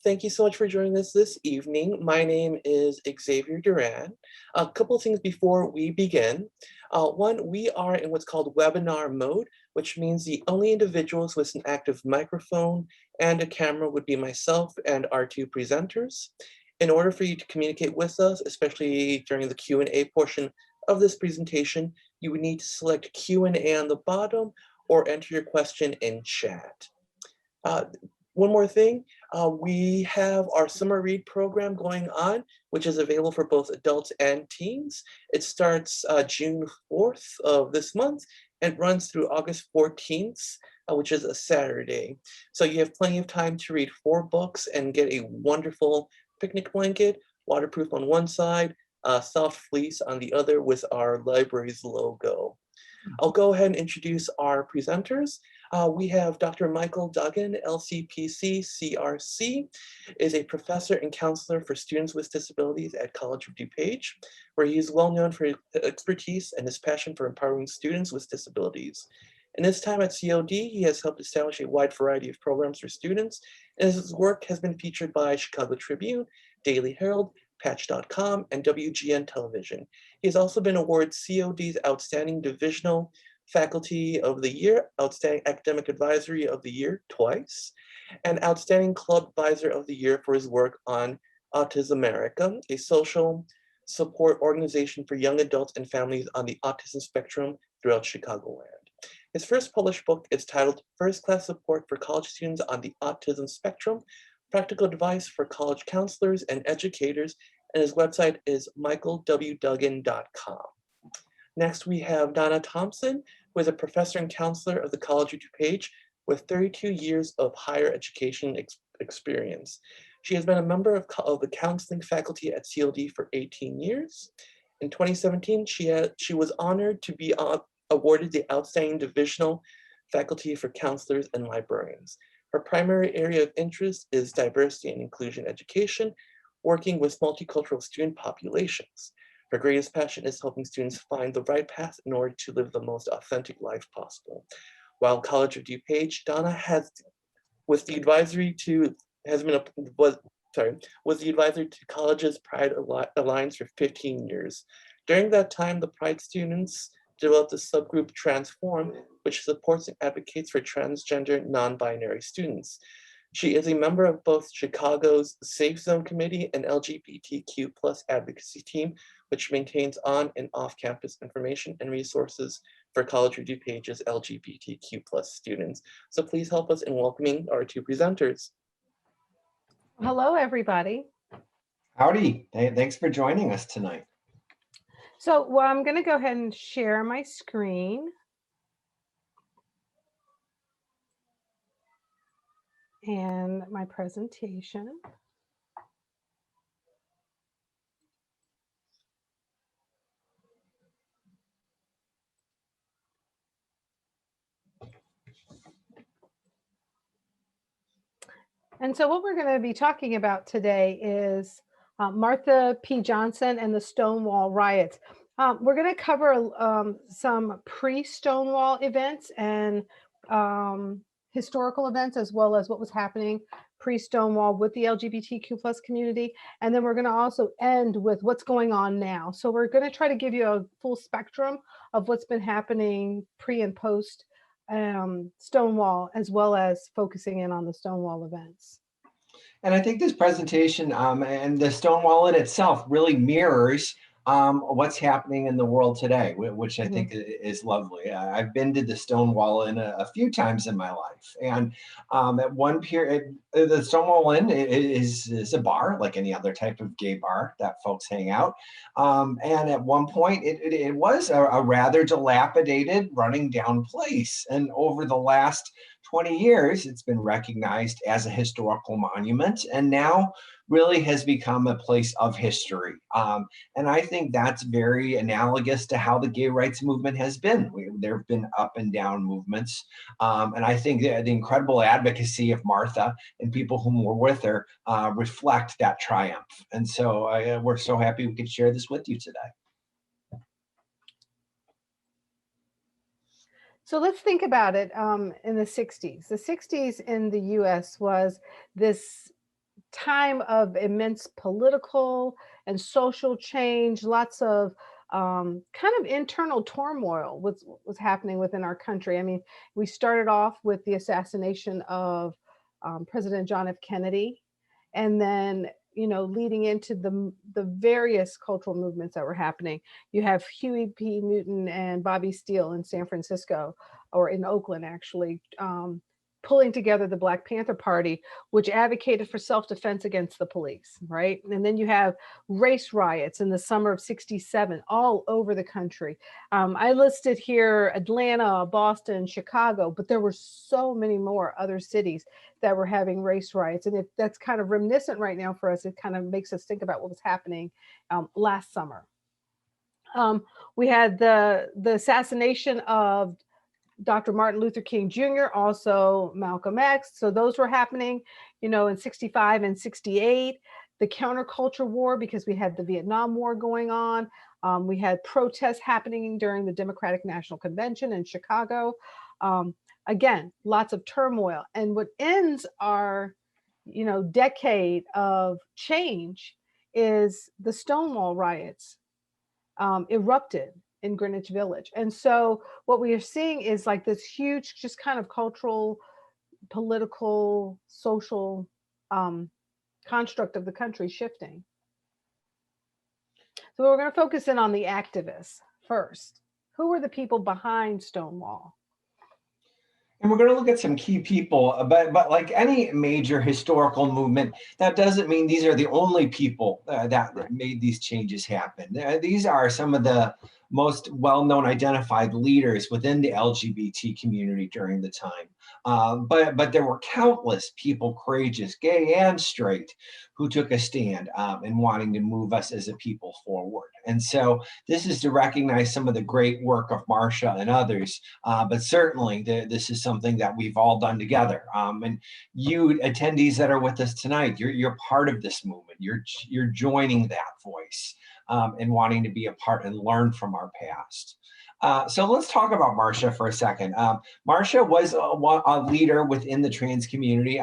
Thank you so much for joining us this evening. My name is Xavier Duran. A couple of things before we begin. One, we are in what's called webinar mode, which means the only individuals with an active microphone and a camera would be myself and our two presenters. In order for you to communicate with us, especially during the Q&A portion of this presentation, you would need to select Q&A on the bottom or enter your question in chat. One more thing, we have our summer read program going on, which is available for both adults and teens. It starts June 4th of this month and runs through August 14th, which is a Saturday. So you have plenty of time to read 4 books and get a wonderful picnic blanket, waterproof on one side, soft fleece on the other with our library's logo. I'll go ahead and introduce our presenters. We have Dr. Michael Duggan, LCPC, CRC, is a professor and counselor for students with disabilities at College of DuPage, where he is well known for his expertise and his passion for empowering students with disabilities. In his time at COD, he has helped establish a wide variety of programs for students, and his work has been featured by Chicago Tribune, Daily Herald, Patch.com, and WGN Television. He has also been awarded COD's Outstanding Divisional Faculty of the Year, Outstanding Academic Advisory of the Year twice, and Outstanding Club Advisor of the Year for his work on Autism America, a social support organization for young adults and families on the autism spectrum throughout Chicagoland. His first published book is titled First Class Support for College Students on the Autism Spectrum, Practical Advice for College Counselors and Educators, and his website is michaelwduggan.com. Next, we have Dana Thompson, who is a professor and counselor of the College of DuPage with 32 years of higher education experience. She has been a member of the counseling faculty at CLD for 18 years. In 2017, she was honored to be awarded the Outstanding Divisional Faculty for Counselors and Librarians. Her primary area of interest is diversity and inclusion education, working with multicultural student populations. Her greatest passion is helping students find the right path in order to live the most authentic life possible. While College of DuPage, Dana was the advisor to college's Pride Alliance for 15 years. During that time, the Pride students developed the subgroup Transform, which supports and advocates for transgender non-binary students. She is a member of both Chicago's Safe Zone Committee and LGBTQ plus advocacy team, which maintains on and off-campus information and resources for College of DuPage's LGBTQ plus students. So please help us in welcoming our two presenters. Hello, everybody. Howdy, thanks for joining us tonight. So I'm going to go ahead and share my screen. And my presentation. And so what we're going to be talking about today is Marsha P. Johnson and the Stonewall Riots. We're going to cover some pre-Stonewall events and historical events, as well as what was happening pre-Stonewall with the LGBTQ plus community. And then we're going to also end with what's going on now. So we're going to try to give you a full spectrum of what's been happening pre and post Stonewall, as well as focusing in on the Stonewall events. And I think this presentation and the Stonewall in itself really mirrors what's happening in the world today, which I think is lovely. I've been to the Stonewall Inn a few times in my life. And at one period, the Stonewall Inn is a bar, like any other type of gay bar that folks hang out. And at one point, it was a rather dilapidated, running down place. And over the last 20 years, it's been recognized as a historical monument, and now really has become a place of history. And I think that's very analogous to how the gay rights movement has been. There have been up and down movements. And I think the incredible advocacy of Marsha and people who were with her reflect that triumph. And so we're so happy we could share this with you today. So let's think about it in the 60s. The 60s in the US was this time of immense political and social change, lots of kind of internal turmoil was happening within our country. I mean, we started off with the assassination of President John F. Kennedy, and then leading into the various cultural movements that were happening. You have Huey P. Newton and Bobby Steele in San Francisco, or in Oakland actually, pulling together the Black Panther Party, which advocated for self-defense against the police, right? And then you have race riots in the summer of '67 all over the country. I listed here Atlanta, Boston, Chicago, but there were so many more other cities that were having race riots. And if that's kind of reminiscent right now for us, it kind of makes us think about what was happening last summer. We had the assassination of Dr. Martin Luther King Jr., also Malcolm X. So those were happening, in '65 and '68. The counterculture war, because we had the Vietnam War going on. We had protests happening during the Democratic National Convention in Chicago. Again, lots of turmoil. And what ends our, decade of change is the Stonewall riots erupted in Greenwich Village. And so what we are seeing is like this huge, just kind of cultural, political, social construct of the country shifting. So we're going to focus in on the activists first. Who were the people behind Stonewall? And we're going to look at some key people, but like any major historical movement, that doesn't mean these are the only people that made these changes happen. These are some of the most well-known identified leaders within the LGBT community during the time. But there were countless people, courageous, gay and straight, who took a stand in wanting to move us as a people forward. And so this is to recognize some of the great work of Marsha and others, but certainly this is something that we've all done together. And you attendees that are with us tonight, you're part of this movement. You're joining that voice and wanting to be a part and learn from our past. So let's talk about Marsha for a second. Marsha was a leader within the trans community.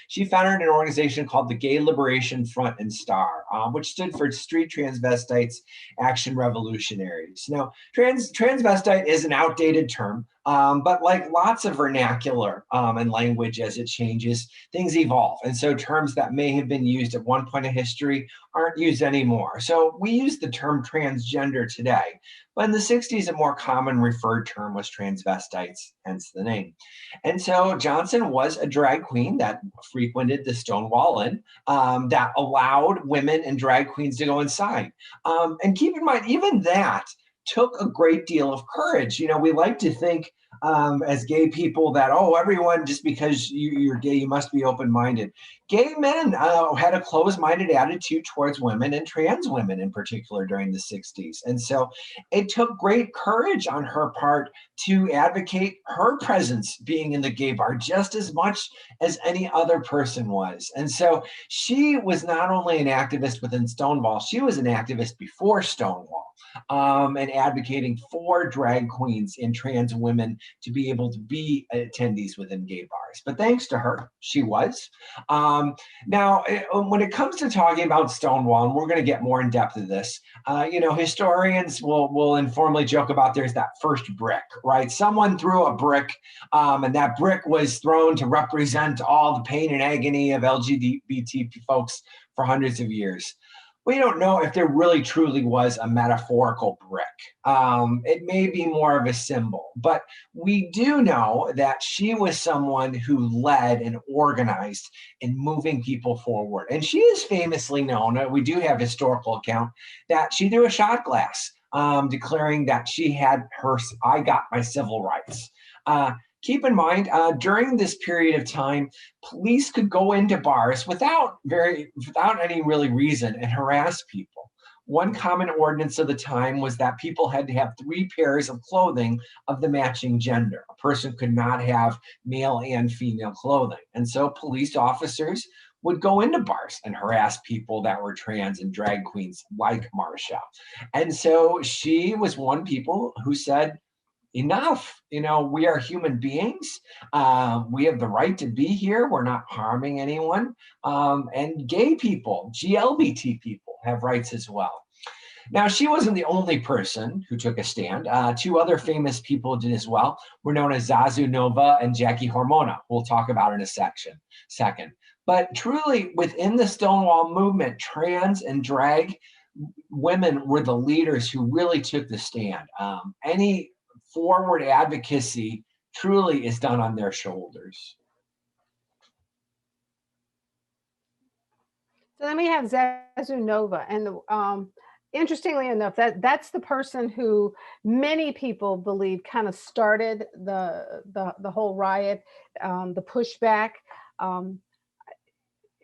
She founded an organization called the Gay Liberation Front and Star, which stood for Street Transvestites Action Revolutionaries. Now, transvestite is an outdated term, but like lots of vernacular and language as it changes, things evolve. And so terms that may have been used at one point in history aren't used anymore. So we use the term transgender today. But in the '60s, a more common referred term was transvestites, hence the name. And so Johnson was a drag queen that frequented the Stonewall Inn that allowed women and drag queens to go inside. And keep in mind, even that took a great deal of courage. We like to think as gay people that, oh, everyone, just because you're gay, you must be open-minded. Gay men had a closed-minded attitude towards women and trans women in particular during the '60s. And so it took great courage on her part to advocate her presence being in the gay bar just as much as any other person was. And so she was not only an activist within Stonewall, she was an activist before Stonewall. And advocating for drag queens and trans women to be able to be attendees within gay bars. But thanks to her, she was. Now, when it comes to talking about Stonewall, and we're going to get more in depth of this, historians will informally joke about there's that first brick, right? Someone threw a brick, and that brick was thrown to represent all the pain and agony of LGBT folks for hundreds of years. We don't know if there really truly was a metaphorical brick. It may be more of a symbol, but we do know that she was someone who led and organized in moving people forward. And she is famously known, we do have historical account, that she threw a shot glass, declaring that she had I got my civil rights. Keep in mind, during this period of time, police could go into bars without any really reason and harass people. One common ordinance of the time was that people had to have 3 pairs of clothing of the matching gender. A person could not have male and female clothing. And so police officers would go into bars and harass people that were trans and drag queens like Marsha. And so she was one people who said, enough. We are human beings. We have the right to be here. We're not harming anyone. And gay people, GLBT people have rights as well. Now, she wasn't the only person who took a stand. Two other famous people did as well. Were known as Zazu Nova and Jackie Hormona, who we'll talk about in a second. But truly, within the Stonewall movement, trans and drag women were the leaders who really took the stand. Any forward advocacy truly is done on their shoulders. So then we have Zazu Nova, and interestingly enough, that's the person who many people believe kind of started the whole riot, the pushback.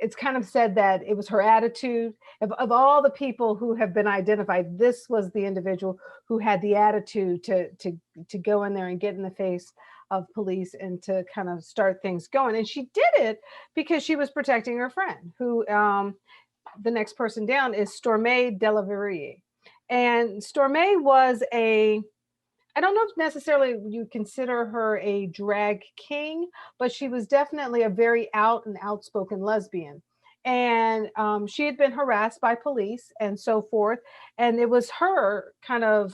It's kind of said that it was her attitude. Of all the people who have been identified, this was the individual who had the attitude to go in there and get in the face of police and to kind of start things going. And she did it because she was protecting her friend, who the next person down is Stormé de la Verrier. And Stormé was I don't know if necessarily you consider her a drag king, but she was definitely a very out and outspoken lesbian. And she had been harassed by police and so forth. And it was her kind of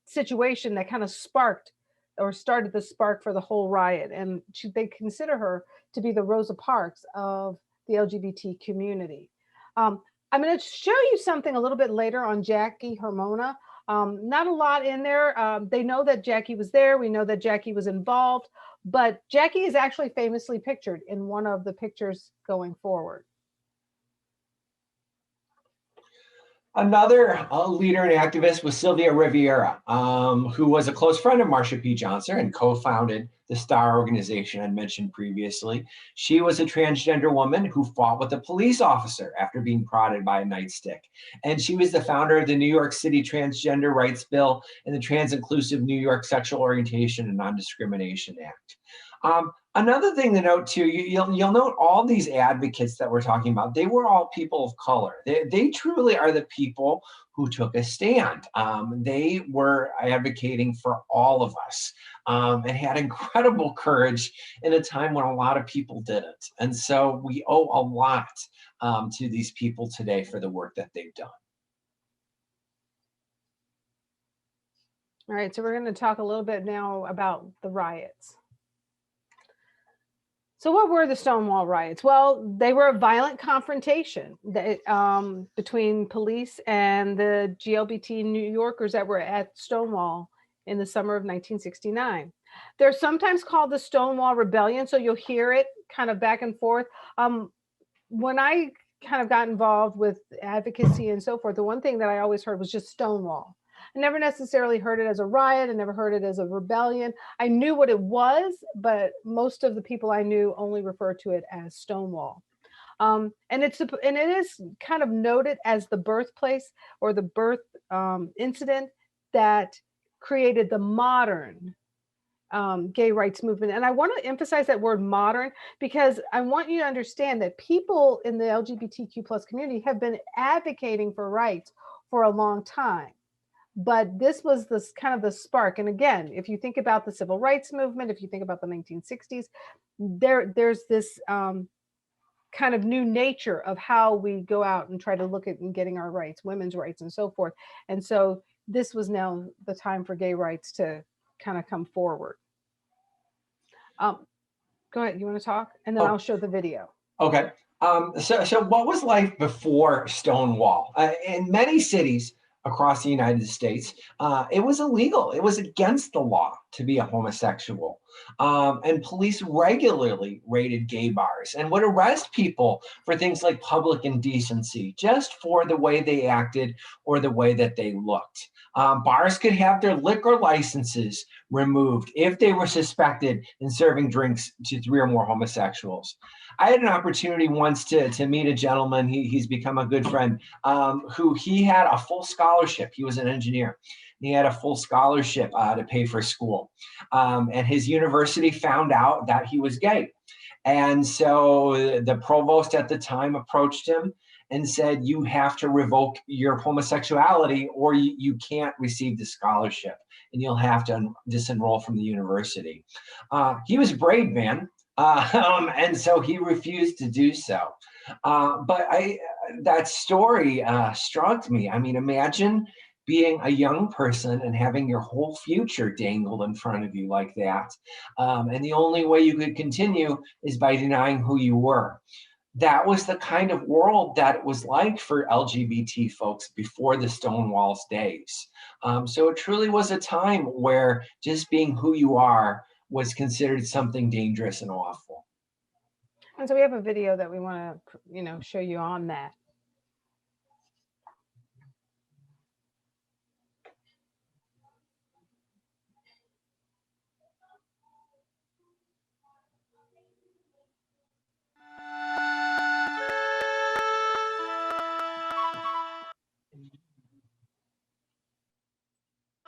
situation that kind of sparked or started the spark for the whole riot. And they consider her to be the Rosa Parks of the LGBT community. I'm going to show you something a little bit later on Jackie Hormona. Not a lot in there. They know that Jackie was there. We know that Jackie was involved, but Jackie is actually famously pictured in one of the pictures going forward. Another leader and activist was Sylvia Rivera, who was a close friend of Marsha P. Johnson and co-founded the STAR organization I mentioned previously. She was a transgender woman who fought with a police officer after being prodded by a nightstick. And she was the founder of the New York City Transgender Rights Bill and the Trans-Inclusive New York Sexual Orientation and Non-Discrimination Act. Another thing to note too, you'll note all these advocates that we're talking about, they were all people of color. They truly are the people who took a stand. They were advocating for all of us and had incredible courage in a time when a lot of people didn't. And so we owe a lot to these people today for the work that they've done. All right, so we're going to talk a little bit now about the riots. So what were the Stonewall riots? Well, they were a violent confrontation between police and the GLBT New Yorkers that were at Stonewall in the summer of 1969. They're sometimes called the Stonewall Rebellion, so you'll hear it kind of back and forth. When I kind of got involved with advocacy and so forth, the one thing that I always heard was just Stonewall. I never necessarily heard it as a riot. I never heard it as a rebellion. I knew what it was, but most of the people I knew only referred to it as Stonewall. And it is kind of noted as the birthplace or the birth incident that created the modern gay rights movement. And I want to emphasize that word modern because I want you to understand that people in the LGBTQ plus community have been advocating for rights for a long time. But this was this kind of the spark. And again, if you think about the civil rights movement, if you think about the 1960s, there's this kind of new nature of how we go out and try to look at and getting our rights, women's rights and so forth. And so this was now the time for gay rights to kind of come forward. Go ahead, you want to talk? And then I'll show the video. Okay. So what was life before Stonewall? In many cities across the United States, it was illegal. It was against the law to be a homosexual. And police regularly raided gay bars and would arrest people for things like public indecency, just for the way they acted or the way that they looked. Bars could have their liquor licenses removed if they were suspected in serving drinks to 3 or more homosexuals. I had an opportunity once to meet a gentleman, he's become a good friend, who he had a full scholarship. He was an engineer. He had a full scholarship to pay for school. And his university found out that he was gay. And so the provost at the time approached him and said, you have to revoke your homosexuality or you can't receive the scholarship and you'll have to disenroll from the university. He was a brave man, and so he refused to do so. But that story struck me. I mean, imagine being a young person and having your whole future dangled in front of you like that. And the only way you could continue is by denying who you were. That was the kind of world that it was like for LGBT folks before the Stonewall's days. So it truly was a time where just being who you are was considered something dangerous and awful. And so we have a video that we want to, show you on that.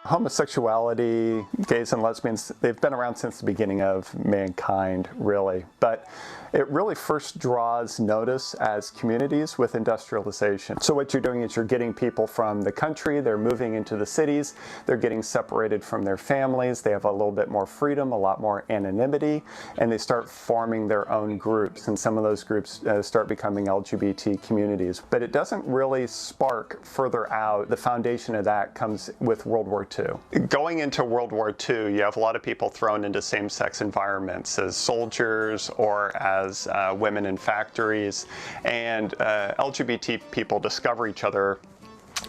Homosexuality, gays and lesbians, they've been around since the beginning of mankind, really. But it really first draws notice as communities with industrialization. So what you're doing is you're getting people from the country, they're moving into the cities, they're getting separated from their families, they have a little bit more freedom, a lot more anonymity, and they start forming their own groups. And some of those groups start becoming LGBT communities. But it doesn't really spark further out. The foundation of that comes with World War II. Going into World War II, you have a lot of people thrown into same-sex environments as soldiers or as women in factories, and LGBT people discover each other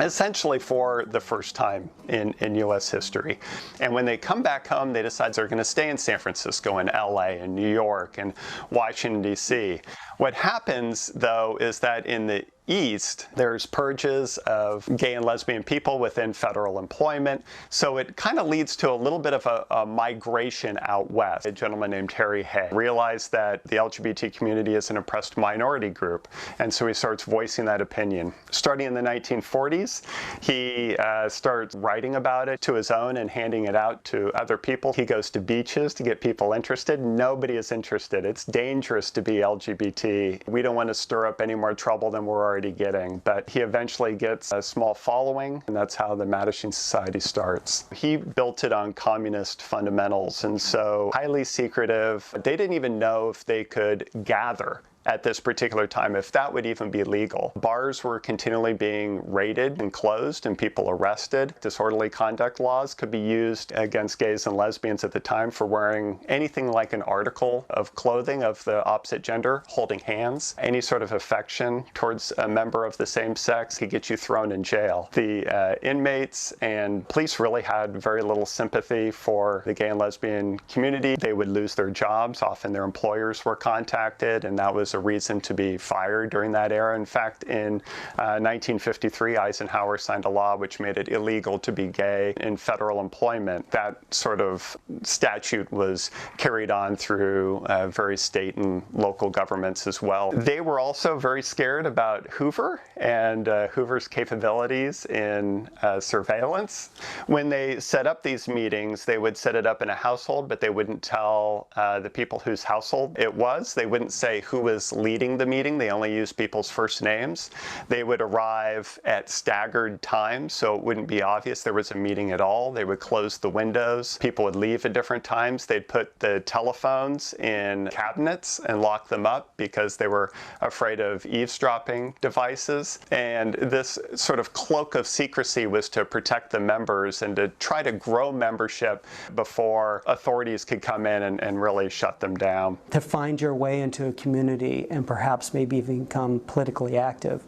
essentially for the first time in U.S. history. And when they come back home, they decide they're going to stay in San Francisco and L.A. and New York and Washington, D.C. What happens, though, is that in the East, there's purges of gay and lesbian people within federal employment. So it kind of leads to a little bit of a migration out west. A gentleman named Harry Hay realized that the LGBT community is an oppressed minority group. And so he starts voicing that opinion. Starting in the 1940s, he starts writing about it to his own and handing it out to other people. He goes to beaches to get people interested. Nobody is interested. It's dangerous to be LGBT. We don't want to stir up any more trouble than we're already getting, but he eventually gets a small following, and that's how the Mattachine Society starts. He built it on communist fundamentals, and so highly secretive. They didn't even know if they could gather at this particular time, if that would even be legal. Bars were continually being raided and closed and people arrested. Disorderly conduct laws could be used against gays and lesbians at the time for wearing anything like an article of clothing of the opposite gender, holding hands. Any sort of affection towards a member of the same sex could get you thrown in jail. The inmates and police really had very little sympathy for the gay and lesbian community. They would lose their jobs. Often their employers were contacted, and that was a reason to be fired during that era. In fact, in 1953, Eisenhower signed a law which made it illegal to be gay in federal employment. That sort of statute was carried on through various state and local governments as well. They were also very scared about Hoover and Hoover's capabilities in surveillance. When they set up these meetings, they would set it up in a household, but they wouldn't tell the people whose household it was. They wouldn't say who was leading the meeting. They only used people's first names. They would arrive at staggered times, so it wouldn't be obvious there was a meeting at all. They would close the windows. People would leave at different times. They'd put the telephones in cabinets and lock them up because they were afraid of eavesdropping devices. And this sort of cloak of secrecy was to protect the members and to try to grow membership before authorities could come in and really shut them down. To find your way into a community and perhaps maybe even become politically active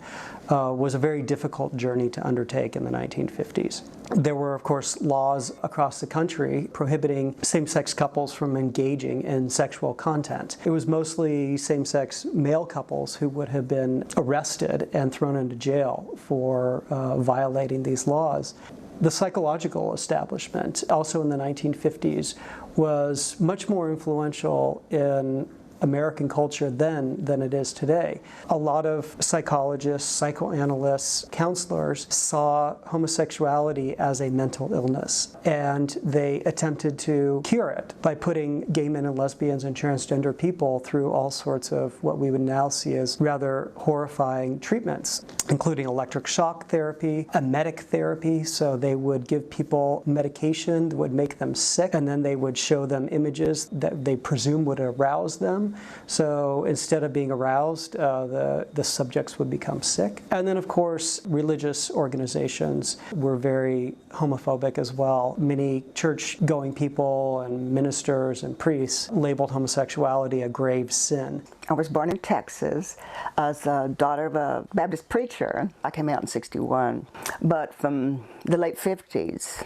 was a very difficult journey to undertake in the 1950s. There were, of course, laws across the country prohibiting same-sex couples from engaging in sexual content. It was mostly same-sex male couples who would have been arrested and thrown into jail for violating these laws. The psychological establishment, also in the 1950s, was much more influential in American culture then than it is today. A lot of psychologists, psychoanalysts, counselors saw homosexuality as a mental illness, and they attempted to cure it by putting gay men and lesbians and transgender people through all sorts of what we would now see as rather horrifying treatments, including electric shock therapy, emetic therapy. So they would give people medication that would make them sick, and then they would show them images that they presume would arouse them. So instead of being aroused, the subjects would become sick. And then, of course, religious organizations were very homophobic as well. Many church-going people and ministers and priests labeled homosexuality a grave sin. I was born in Texas as a daughter of a Baptist preacher. I came out in '61, but from the late 50s,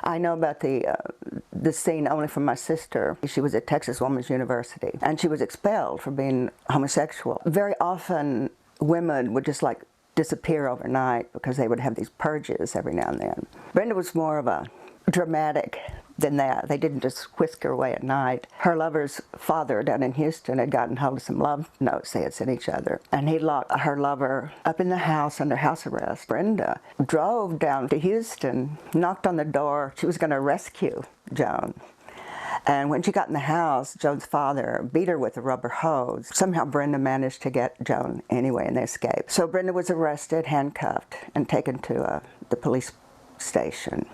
I know about the scene only from my sister. She was at Texas Women's University, and she was expelled for being homosexual. Very often, women would just like disappear overnight because they would have these purges every now and then. Brenda was more of a dramatic than that. They didn't just whisk her away at night. Her lover's father down in Houston had gotten hold of some love notes they had sent each other, and he locked her lover up in the house under house arrest. Brenda drove down to Houston, knocked on the door. She was going to rescue Joan. And when she got in the house, Joan's father beat her with a rubber hose. Somehow Brenda managed to get Joan anyway, and they escaped. So Brenda was arrested, handcuffed, and taken to the police station.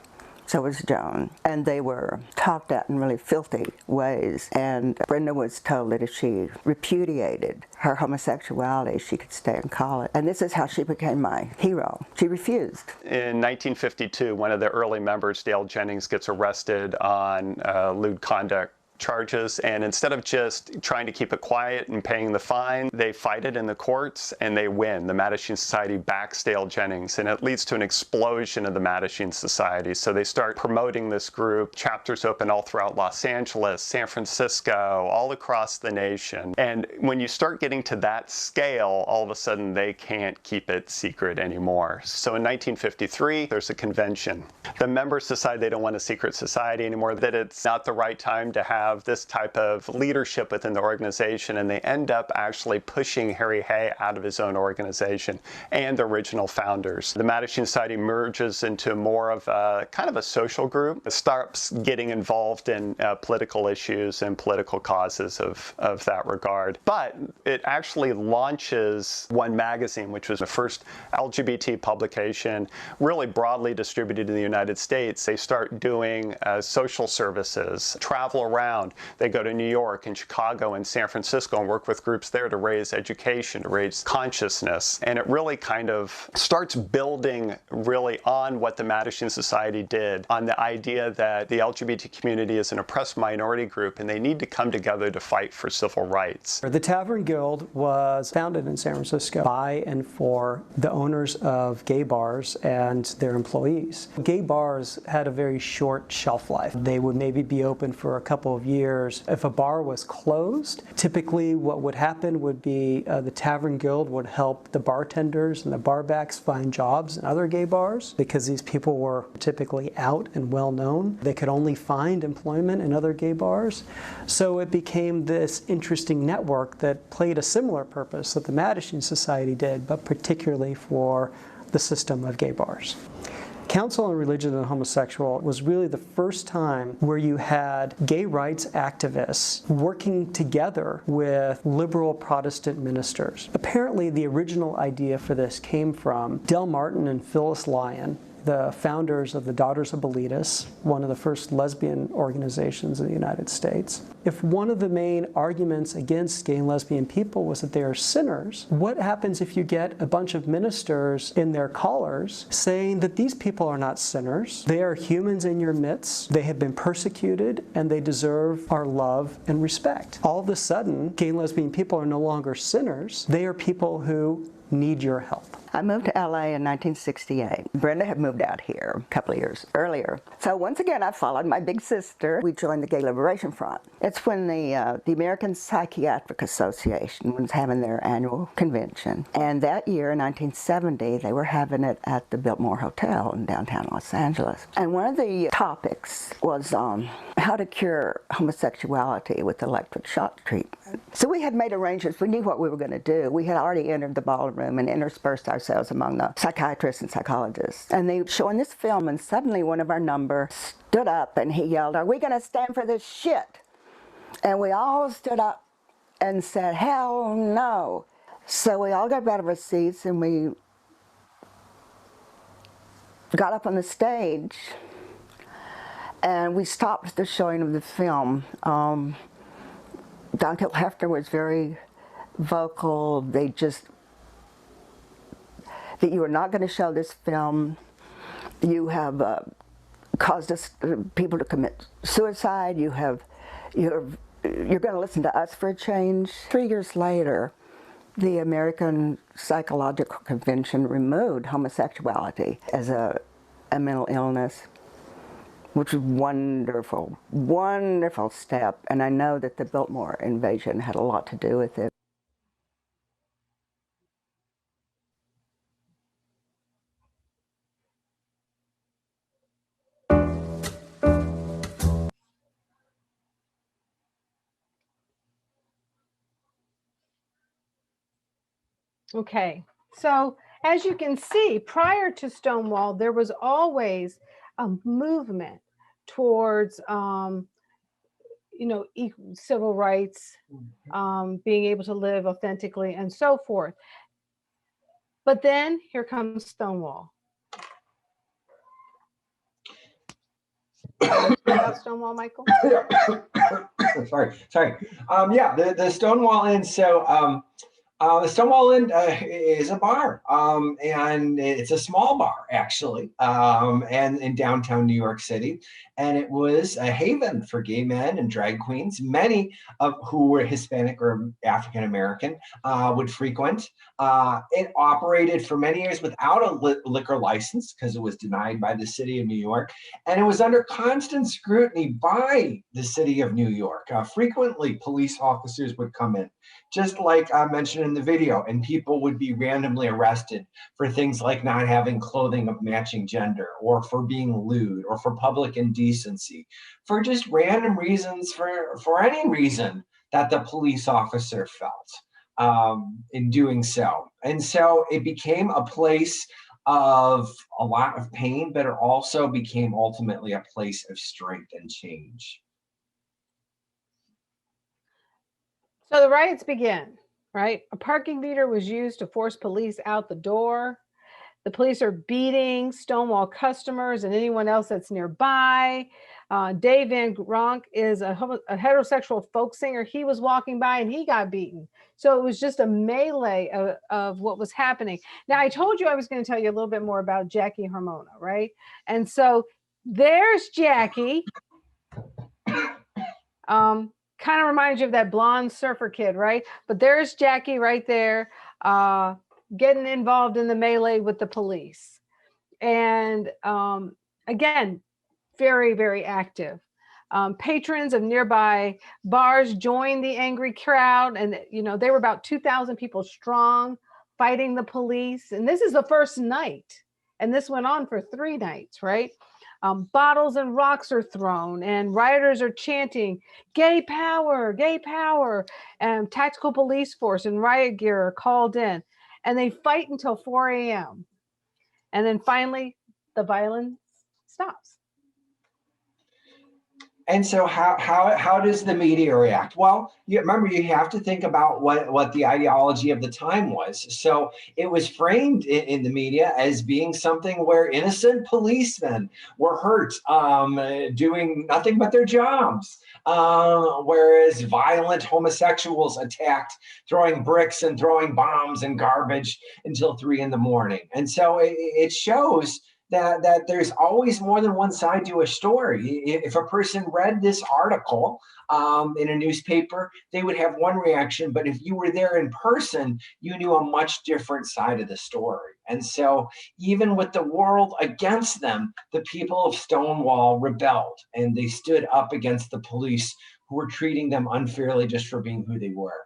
So was Joan, and they were talked at in really filthy ways. And Brenda was told that if she repudiated her homosexuality, she could stay in college. And this is how she became my hero. She refused. In 1952, one of the early members, Dale Jennings, gets arrested on lewd conduct charges, and instead of just trying to keep it quiet and paying the fine, they fight it in the courts and they win. The Mattachine Society backs Dale Jennings, and it leads to an explosion of the Mattachine Society. So they start promoting this group. Chapters open all throughout Los Angeles, San Francisco, all across the nation. And when you start getting to that scale, all of a sudden they can't keep it secret anymore. So in 1953, there's a convention. The members decide they don't want a secret society anymore, that it's not the right time to have this type of leadership within the organization, and they end up actually pushing Harry Hay out of his own organization and the original founders. The Mattachine Society merges into more of a kind of a social group. It starts getting involved in political issues and political causes of that regard. But it actually launches one magazine, which was the first LGBT publication, really broadly distributed in the United States. They start doing social services, travel around. They go to New York and Chicago and San Francisco and work with groups there to raise education, to raise consciousness. And it really kind of starts building really on what the Mattachine Society did, on the idea that the LGBT community is an oppressed minority group and they need to come together to fight for civil rights. The Tavern Guild was founded in San Francisco by and for the owners of gay bars and their employees. Gay bars had a very short shelf life. They would maybe be open for a couple of years. If a bar was closed, typically what would happen would be the Tavern Guild would help the bartenders and the barbacks find jobs in other gay bars, because these people were typically out and well known. They could only find employment in other gay bars. So it became this interesting network that played a similar purpose that the Mattachine Society did, but particularly for the system of gay bars. Council on Religion and Homosexual was really the first time where you had gay rights activists working together with liberal Protestant ministers. Apparently, the original idea for this came from Del Martin and Phyllis Lyon, the founders of the Daughters of Bilitis, one of the first lesbian organizations in the United States. If one of the main arguments against gay and lesbian people was that they are sinners, what happens if you get a bunch of ministers in their collars saying that these people are not sinners, they are humans in your midst, they have been persecuted, and they deserve our love and respect? All of a sudden, gay and lesbian people are no longer sinners, they are people who need your help. I moved to LA in 1968. Brenda had moved out here a couple of years earlier. So once again, I followed my big sister. We joined the Gay Liberation Front. It's when the American Psychiatric Association was having their annual convention. And that year, in 1970, they were having it at the Biltmore Hotel in downtown Los Angeles. And one of the topics was how to cure homosexuality with electric shock treatment. So we had made arrangements. We knew what we were going to do. We had already entered the ballroom and interspersed ourselves among the psychiatrists and psychologists. And they were showing this film, and suddenly one of our number stood up and he yelled, "Are we going to stand for this shit?" And we all stood up and said, "Hell no." So we all got out of our seats and we got up on the stage. And we stopped the showing of the film. Untitled Chapter was very vocal. That you are not going to show this film. You have caused people to commit suicide. You're going to listen to us for a change. 3 years later, the American Psychological Convention removed homosexuality as a mental illness, which was wonderful, wonderful step. And I know that the Biltmore invasion had a lot to do with it. Okay, so as you can see, prior to Stonewall, there was always a movement towards, civil rights, being able to live authentically and so forth. But then here comes Stonewall. About Stonewall, Michael? sorry. Yeah, the Stonewall Inn. So the Stonewall Inn is a bar, and it's a small bar, actually, and in downtown New York City. And it was a haven for gay men and drag queens, many of who were Hispanic or African American would frequent. It operated for many years without a liquor license because it was denied by the city of New York. And it was under constant scrutiny by the city of New York. Frequently, police officers would come in, just like I mentioned in the video, and people would be randomly arrested for things like not having clothing of matching gender, or for being lewd, or for public indecency, for just random reasons, for any reason that the police officer felt in doing so. And so it became a place of a lot of pain, but it also became ultimately a place of strength and change. So the riots begin, right? A parking meter was used to force police out the door. The police are beating Stonewall customers and anyone else that's nearby. Dave Van Ronk is a heterosexual folk singer. He was walking by and he got beaten. So it was just a melee of what was happening. Now, I told you I was going to tell you a little bit more about Jackie Harmona, right? And so there's Jackie. Kind of reminds you of that blonde surfer kid, right? But there's Jackie right there, getting involved in the melee with the police. And again, very, very active. Patrons of nearby bars joined the angry crowd. And, they were about 2,000 people strong, fighting the police. And this is the first night. And this went on for 3 nights, right? Bottles and rocks are thrown, and rioters are chanting, "Gay power, gay power." And tactical police force and riot gear are called in, and they fight until 4 a.m. And then finally, the violence stops. And so how does the media react? Well, remember, you have to think about what the ideology of the time was. So it was framed in the media as being something where innocent policemen were hurt, doing nothing but their jobs, whereas violent homosexuals attacked, throwing bricks and throwing bombs and garbage until 3 a.m. And so it shows that there's always more than one side to a story. If a person read this article in a newspaper, they would have one reaction, but if you were there in person, you knew a much different side of the story. And so even with the world against them, the people of Stonewall rebelled, and they stood up against the police who were treating them unfairly just for being who they were.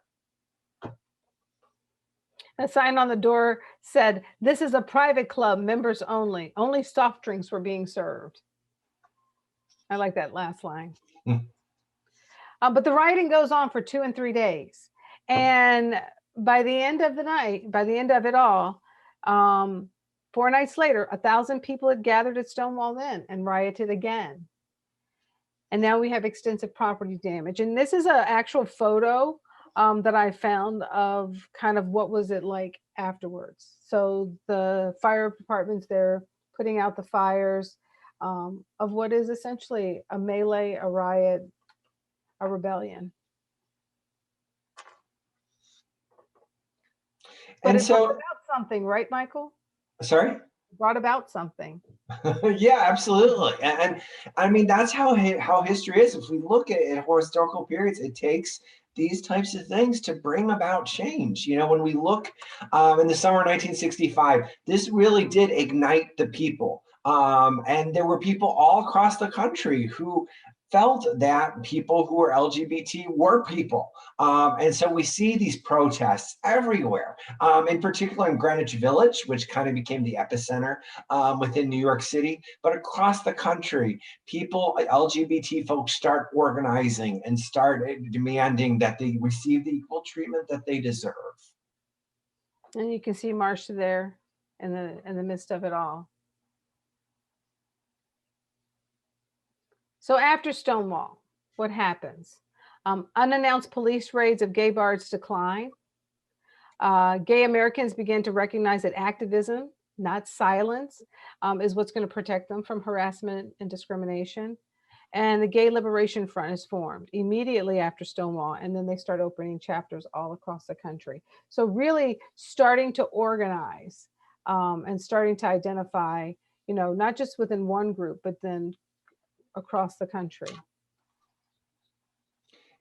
A sign on the door said, "This is a private club, members only. Only soft drinks were being served." I like that last line. Hmm. But the rioting goes on for 2 and 3 days. And by the end of the night, by the end of it all, 4 nights later, 1,000 people had gathered at Stonewall Inn and rioted again. And now we have extensive property damage. And this is an actual photo that I found of kind of what was it like afterwards. So the fire departments, they're putting out the fires of what is essentially a melee, a riot, a rebellion. But And it brought so, about something, right, Michael? sorry? It brought about something. Yeah, absolutely. And I mean, that's how history is. If we look at historical periods, it takes these types of things to bring about change. You know, when we look in the summer of 1965, this really did ignite the people. And there were people all across the country who felt that people who were LGBT were people. And so we see these protests everywhere, in particular in Greenwich Village, which kind of became the epicenter within New York City, but across the country, people, LGBT folks, start organizing and start demanding that they receive the equal treatment that they deserve. And you can see Marsha there in the midst of it all. So after Stonewall, what happens? Unannounced police raids of gay bars decline. Gay Americans began to recognize that activism, not silence, is what's going to protect them from harassment and discrimination. And the Gay Liberation Front is formed immediately after Stonewall, and then they start opening chapters all across the country. So really starting to organize and starting to identify, you know, not just within one group, but then across the country.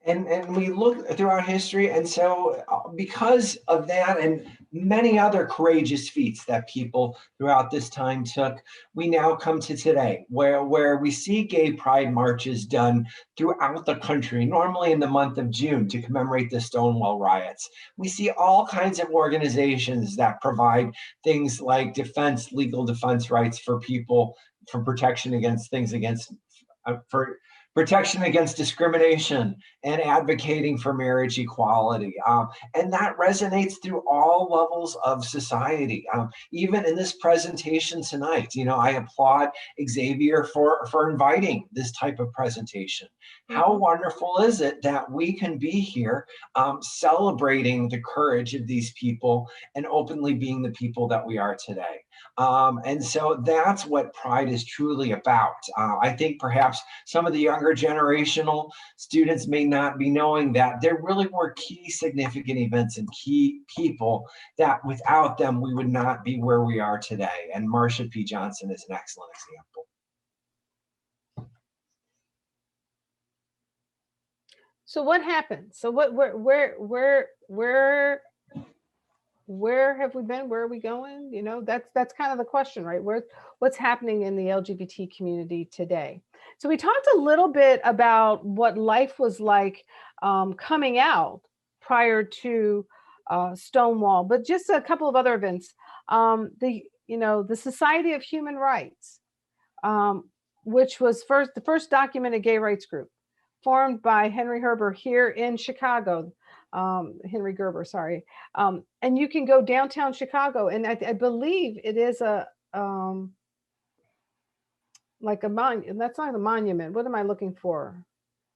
And we look throughout history, and so because of that and many other courageous feats that people throughout this time took, we now come to today, where we see gay pride marches done throughout the country, normally in the month of June to commemorate the Stonewall Riots. We see all kinds of organizations that provide things like legal defense rights for people, for protection against for protection against discrimination and advocating for marriage equality. And that resonates through all levels of society. Even in this presentation tonight, you know, I applaud Xavier for inviting this type of presentation. How wonderful is it that we can be here celebrating the courage of these people and openly being the people that we are today. And so that's what Pride is truly about. I think perhaps some of the younger generational students may not be knowing that there really were key significant events and key people that without them, we would not be where we are today. And Marsha P. Johnson is an excellent example. So what happened? So where have we been? Where are we going? You know, that's kind of the question, right? What's happening in the LGBT community today? So we talked a little bit about what life was like coming out prior to Stonewall, but just a couple of other events. The Society of Human Rights, which was the first documented gay rights group, formed by Henry Gerber here in Chicago. Henry Gerber, sorry. And you can go downtown Chicago, and I believe it is like a monument. That's not a monument. What am I looking for?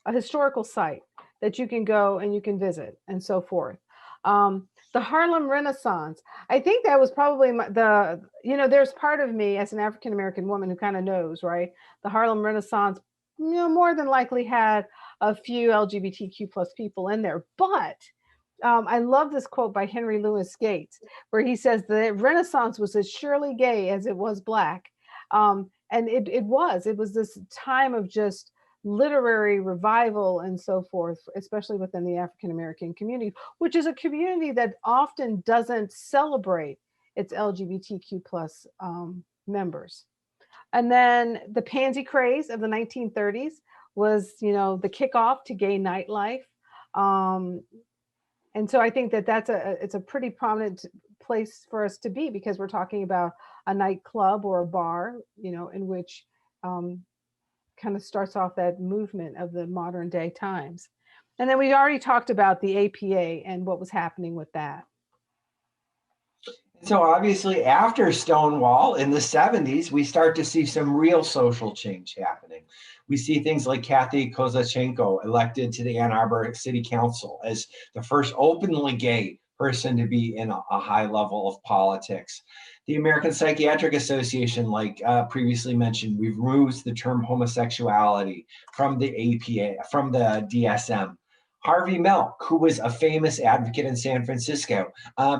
A historical site that you can go and you can visit and so forth. The Harlem Renaissance. I think that was probably there's part of me as an African-American woman who kind of knows, right? The Harlem Renaissance, more than likely had a few LGBTQ plus people in there. But I love this quote by Henry Louis Gates, where he says the Renaissance was as surely gay as it was Black. And it was this time of just literary revival and so forth, especially within the African-American community, which is a community that often doesn't celebrate its LGBTQ plus members. And then the pansy craze of the 1930s was, the kickoff to gay nightlife. And so I think that it's a pretty prominent place for us to be, because we're talking about a nightclub or a bar, in which kind of starts off that movement of the modern day times. And then we already talked about the APA and what was happening with that. So obviously after Stonewall in the 70s, we start to see some real social change happening. We see things like Kathy Kozachenko elected to the Ann Arbor City Council as the first openly gay person to be in a high level of politics. The American Psychiatric Association, like previously mentioned, removes the term homosexuality from the APA, from the DSM. Harvey Milk, who was a famous advocate in San Francisco,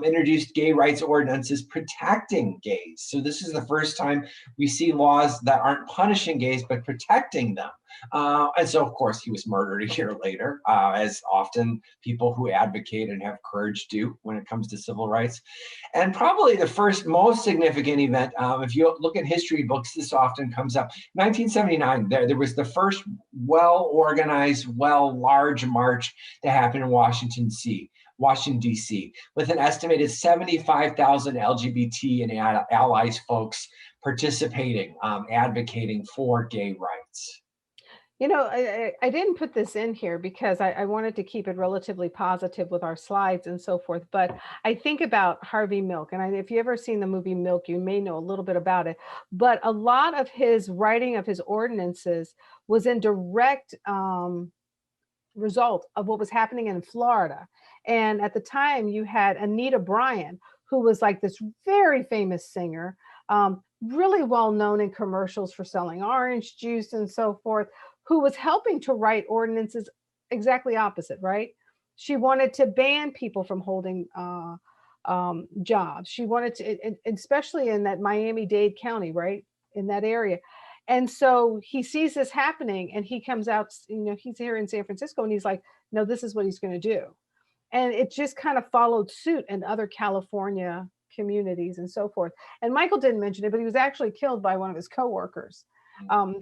introduced gay rights ordinances protecting gays. So this is the first time we see laws that aren't punishing gays, but protecting them. And so, of course, he was murdered a year later, as often people who advocate and have courage do when it comes to civil rights. And probably the first most significant event, if you look at history books, this often comes up. 1979, there was the first well-organized, large march to happen in Washington, D.C., with an estimated 75,000 LGBT and allies folks participating, advocating for gay rights. You know, I didn't put this in here because I wanted to keep it relatively positive with our slides and so forth. But I think about Harvey Milk, and if you've ever seen the movie Milk, you may know a little bit about it. But a lot of his writing of his ordinances was in direct result of what was happening in Florida. And at the time, you had Anita Bryant, who was like this very famous singer, really well known in commercials for selling orange juice and so forth, who was helping to write ordinances exactly opposite, right? She wanted to ban people from holding jobs. She wanted to, especially in that Miami-Dade County, right? In that area. And so he sees this happening and he comes out, you know, he's here in San Francisco and he's like, no, this is what he's going to do. And it just kind of followed suit in other California communities and so forth. And Michael didn't mention it, but he was actually killed by one of his coworkers,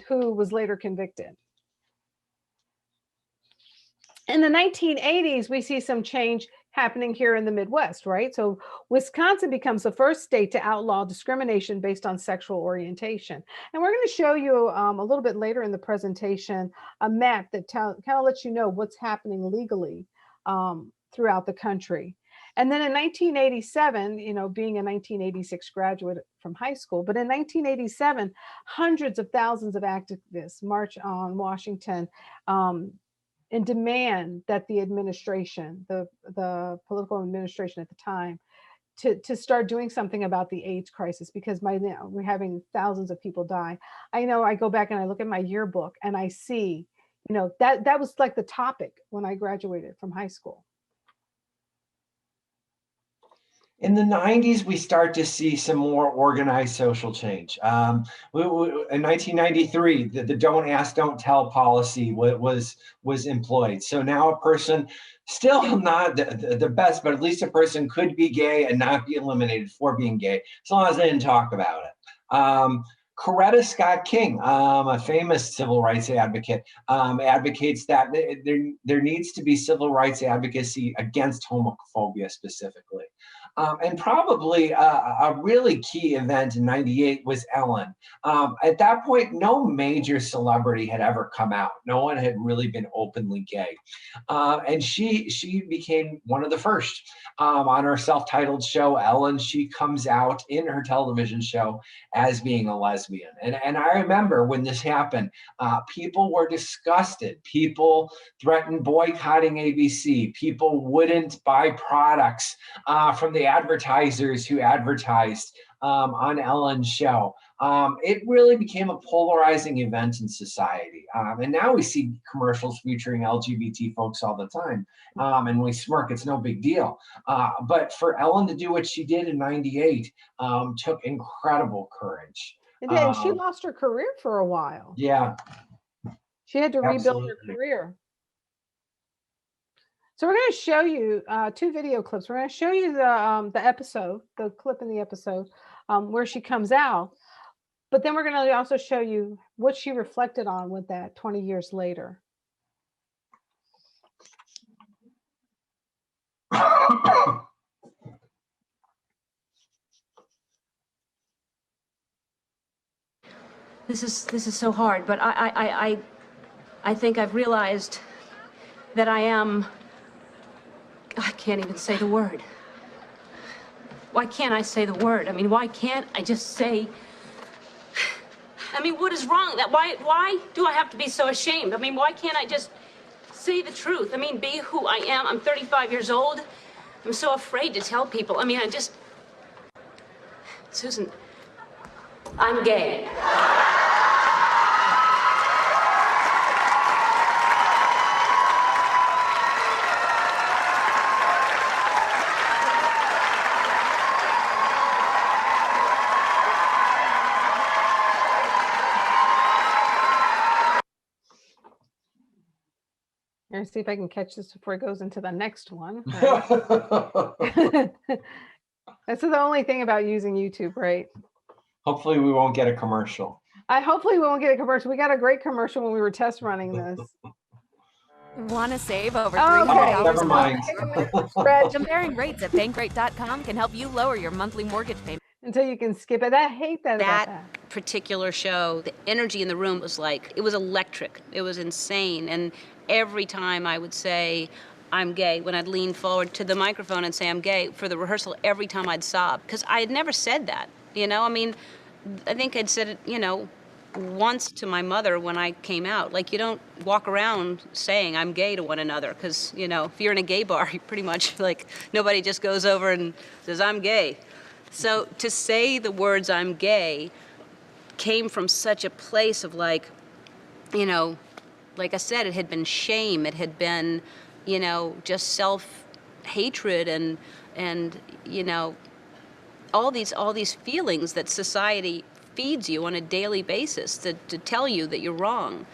who was later convicted. In the 1980s, we see some change happening here in the Midwest, right? So Wisconsin becomes the first state to outlaw discrimination based on sexual orientation. And we're going to show you a little bit later in the presentation a map that kind of lets you know what's happening legally throughout the country. And then in 1987, you know, being a 1986 graduate from high school, but in 1987, hundreds of thousands of activists march on Washington and demand that the administration, the political administration at the time, to start doing something about the AIDS crisis, because by now we're having thousands of people die. I know I go back and I look at my yearbook and I see, you know, that was like the topic when I graduated from high school. In the 90s, we start to see some more organized social change. In 1993, the don't ask, don't tell policy was employed. So now a person, still not the best, but at least a person could be gay and not be eliminated for being gay, as long as they didn't talk about it. Coretta Scott King, a famous civil rights advocate, advocates that there needs to be civil rights advocacy against homophobia specifically. And probably a really key event in '98 was Ellen. At that point, no major celebrity had ever come out. No one had really been openly gay. And she became one of the first. On her self-titled show, Ellen, she comes out in her television show as being a lesbian. And I remember when this happened, people were disgusted. People threatened boycotting ABC. People wouldn't buy products from the advertisers who advertised on Ellen's show. It really became a polarizing event in society. And now we see commercials featuring LGBT folks all the time. And we smirk, it's no big deal. But for Ellen to do what she did in '98 took incredible courage. And she lost her career for a while. Yeah. She had to rebuild her career. So we're going to show you two video clips. We're going to show you the episode, the clip in the episode where she comes out. But then we're going to also show you what she reflected on with that 20 years later. This is so hard, but I think I've realized that I can't even say the word. Why can't I say the word? I mean, why can't I just say, I mean, what is wrong? Why do I have to be so ashamed? I mean, why can't I just say the truth? I mean, be who I am. I'm 35 years old. I'm so afraid to tell people. I mean, Susan, I'm gay. Here, see if I can catch this before it goes into the next one. That's the only thing about using YouTube, right? Hopefully we won't get a commercial. Hopefully we won't get a commercial. We got a great commercial when we were test running this. Want to save over Oh, $300? okay. Never mind. Comparing rates at bankrate.com can help you lower your monthly mortgage payment. Until you can skip it. I hate that about that. Particular show, the energy in the room was like, it was electric. It was insane. And every time I would say, I'm gay, when I'd lean forward to the microphone and say I'm gay for the rehearsal, every time I'd sob. Because I had never said that, you know? I mean, I think I'd said it, you know, once to my mother when I came out. Like, you don't walk around saying I'm gay to one another. Because, you know, if you're in a gay bar, you pretty much, like, nobody just goes over and says, I'm gay. So to say the words I'm gay came from such a place of like, you know, like I said, it had been shame, it had been, you know, just self-hatred and you know, all these feelings that society feeds you on a daily basis to tell you that you're wrong.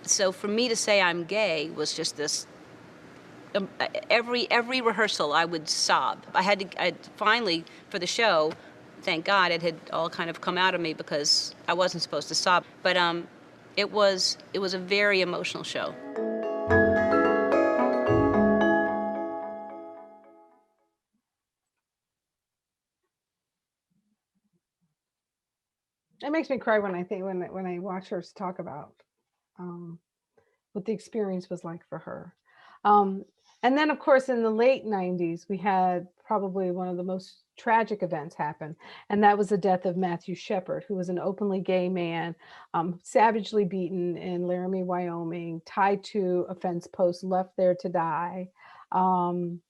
So for me to say I'm gay was just this. Every rehearsal I would sob. I finally, for the show, thank God, it had all kind of come out of me because I wasn't supposed to sob. But it was a very emotional show. It makes me cry when I watch her talk about what the experience was like for her. And then, of course, in the late 90s, we had probably one of the most tragic events happen, and that was the death of Matthew Shepard, who was an openly gay man, savagely beaten in Laramie, Wyoming, tied to a fence post, left there to die. And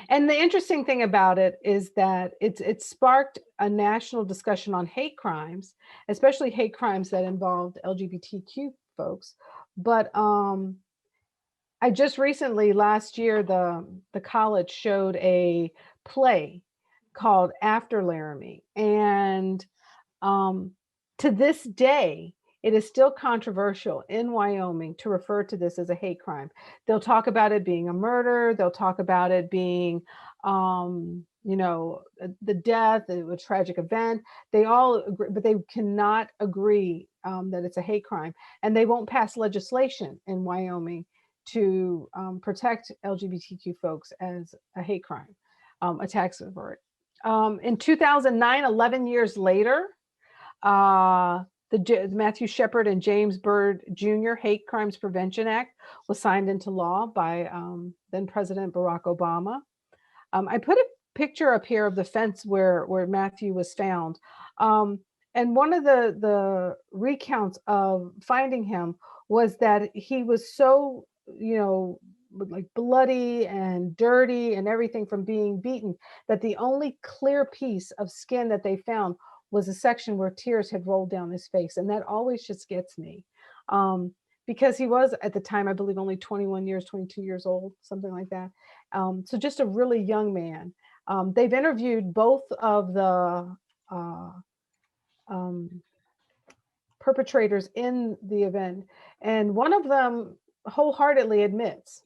the interesting thing about it is that it sparked a national discussion on hate crimes, especially hate crimes that involved LGBTQ folks. But I just recently, last year, the college showed a play called After Laramie. And to this day, it is still controversial in Wyoming to refer to this as a hate crime. They'll talk about it being a murder. They'll talk about it being, you know, the death, a tragic event. They all agree, but they cannot agree that it's a hate crime. And they won't pass legislation in Wyoming to protect LGBTQ folks as a hate crime, a tax for it. In 2009, 11 years later, the Matthew Shepard and James Byrd Jr. Hate Crimes Prevention Act was signed into law by then President Barack Obama. I put a picture up here of the fence where Matthew was found. And one of the recounts of finding him was that he was so, you know, like bloody and dirty and everything from being beaten, that the only clear piece of skin that they found was a section where tears had rolled down his face. And that always just gets me. Because he was at the time, I believe, only 21 years, 22 years old, something like that. So just a really young man. They've interviewed both of the perpetrators in the event, and one of them wholeheartedly admits